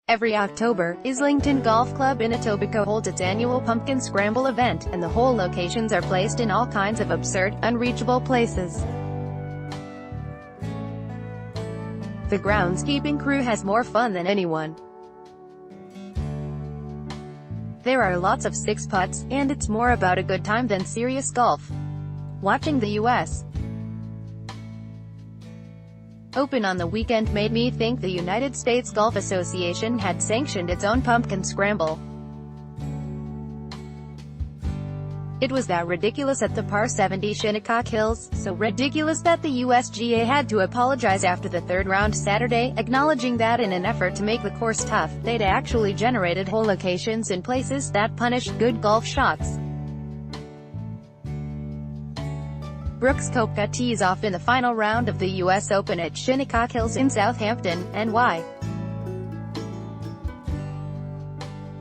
Every October, Islington Golf Club in Etobicoke holds its annual Pumpkin Scramble event, and the hole locations are placed in all kinds of absurd, unreachable places. The groundskeeping crew has more fun than anyone. There are lots of six putts, and it's more about a good time than serious golf. Watching the U.S. Open on the weekend made me think the United States Golf Association had sanctioned its own Pumpkin Scramble. It was that ridiculous at the par 70 Shinnecock Hills, so ridiculous that the USGA had to apologize after the third round Saturday, acknowledging that in an effort to make the course tough, they'd actually generated hole locations in places that punished good golf shots. Brooks Koepka tees off in the final round of the U.S. Open at Shinnecock Hills in Southampton, NY.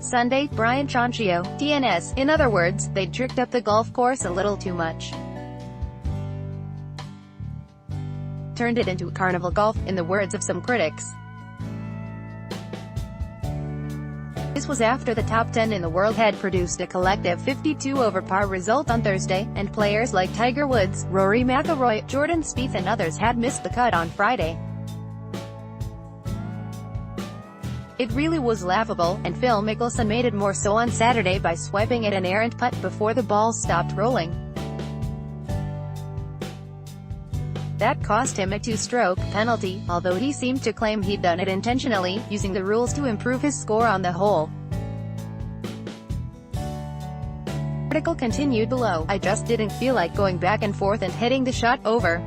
Sunday, Brian Chonchio, TNS, in other words, they'd tricked up the golf course a little too much. Turned it into carnival golf, in the words of some critics. This was after the top 10 in the world had produced a collective 52 over par result on Thursday, and players like Tiger Woods, Rory McIlroy, Jordan Spieth and others had missed the cut on Friday. It really was laughable, and Phil Mickelson made it more so on Saturday by swiping at an errant putt before the ball stopped rolling. That cost him a two-stroke penalty, although he seemed to claim he'd done it intentionally, using the rules to improve his score on the hole. Article continued below. I just didn't feel like going back and forth and hitting the shot over.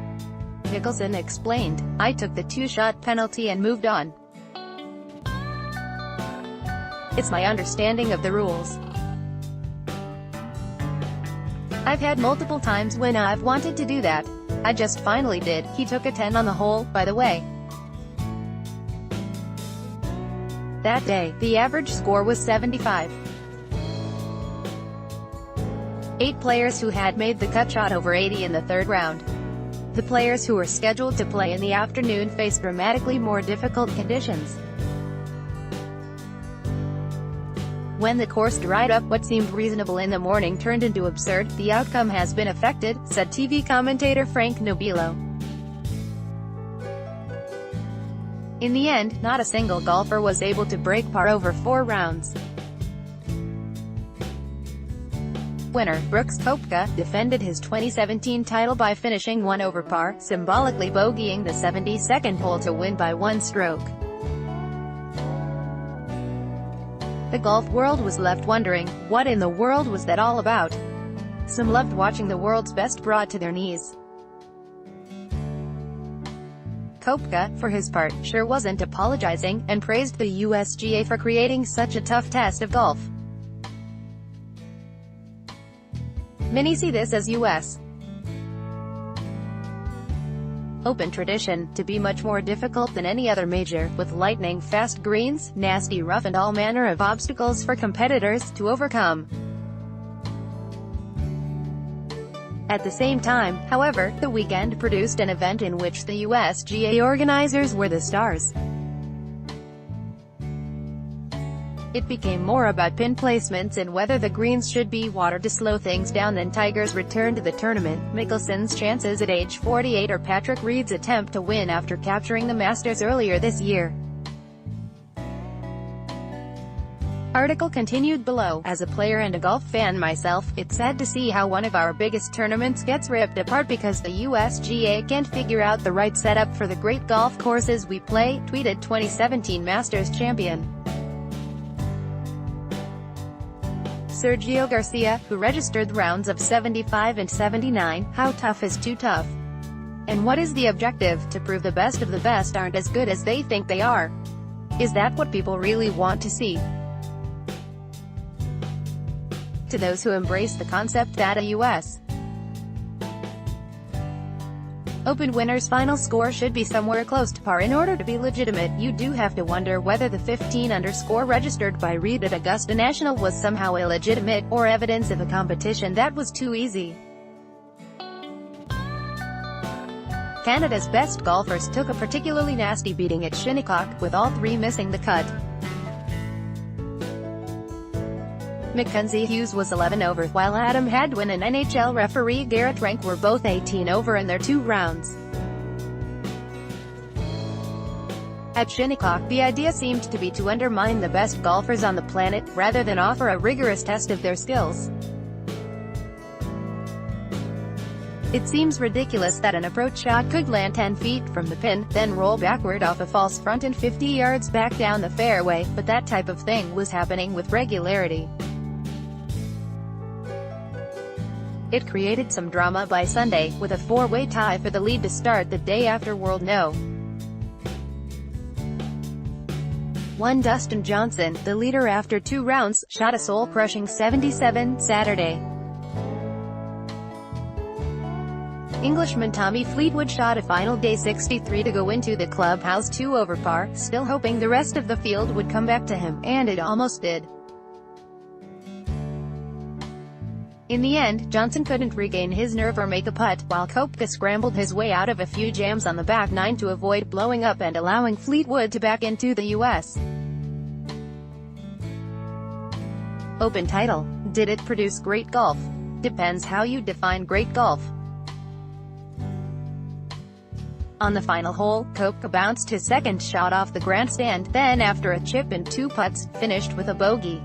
Mickelson explained. I took the two-shot penalty and moved on. It's my understanding of the rules. I've had multiple times when I've wanted to do that. I just finally did. He took a 10 on the hole, by the way. That day, the average score was 75. 8 players who had made the cut shot over 80 in the third round. The players who were scheduled to play in the afternoon faced dramatically more difficult conditions. When the course dried up, what seemed reasonable in the morning turned into absurd. The outcome has been affected, said TV commentator Frank Nobilo. In the end, not a single golfer was able to break par over 4 rounds. Winner, Brooks Koepka, defended his 2017 title by finishing 1 over par, symbolically bogeying the 72nd hole to win by 1 stroke. The golf world was left wondering, what in the world was that all about? Some loved watching the world's best brought to their knees. Koepka, for his part, sure wasn't apologizing, and praised the USGA for creating such a tough test of golf. Many see this as U.S. Open tradition to be much more difficult than any other major, with lightning-fast greens, nasty rough and all manner of obstacles for competitors to overcome. At the same time, however, the weekend produced an event in which the USGA organizers were the stars. It became more about pin placements and whether the greens should be water to slow things down than Tiger's return to the tournament, Mickelson's chances at age 48 or Patrick Reed's attempt to win after capturing the Masters earlier this year. Article continued below. As a player and a golf fan myself, it's sad to see how one of our biggest tournaments gets ripped apart because the USGA can't figure out the right setup for the great golf courses we play, tweeted 2017 Masters champion Sergio Garcia, who registered the rounds of 75 and 79, how tough is too tough? And what is the objective? To prove the best of the best aren't as good as they think they are? Is that what people really want to see? To those who embrace the concept that a U.S. Open winner's final score should be somewhere close to par in order to be legitimate, you do have to wonder whether the 15-under score registered by Reed at Augusta National was somehow illegitimate, or evidence of a competition that was too easy. Canada's best golfers took a particularly nasty beating at Shinnecock, with all 3 missing the cut. Mackenzie Hughes was 11 over, while Adam Hadwin and NHL referee Garrett Rank were both 18 over in their 2 rounds. At Shinnecock, the idea seemed to be to undermine the best golfers on the planet, rather than offer a rigorous test of their skills. It seems ridiculous that an approach shot could land 10 feet from the pin, then roll backward off a false front and 50 yards back down the fairway, but that type of thing was happening with regularity. It created some drama by Sunday, with a 4-way tie for the lead to start the day after World No. 1 Dustin Johnson, the leader after 2 rounds, shot a soul-crushing 77 Saturday. Englishman Tommy Fleetwood shot a final day 63 to go into the clubhouse 2 over par, still hoping the rest of the field would come back to him, and it almost did. In the end, Johnson couldn't regain his nerve or make a putt, while Koepka scrambled his way out of a few jams on the back 9 to avoid blowing up and allowing Fleetwood to back into the U.S. Open title. Did it produce great golf? Depends how you define great golf. On the final hole, Koepka bounced his second shot off the grandstand, then after a chip and 2 putts, finished with a bogey.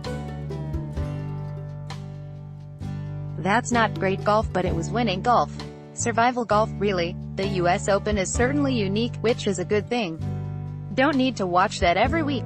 That's not great golf, but it was winning golf. Survival golf, really. The US Open is certainly unique, which is a good thing. Don't need to watch that every week.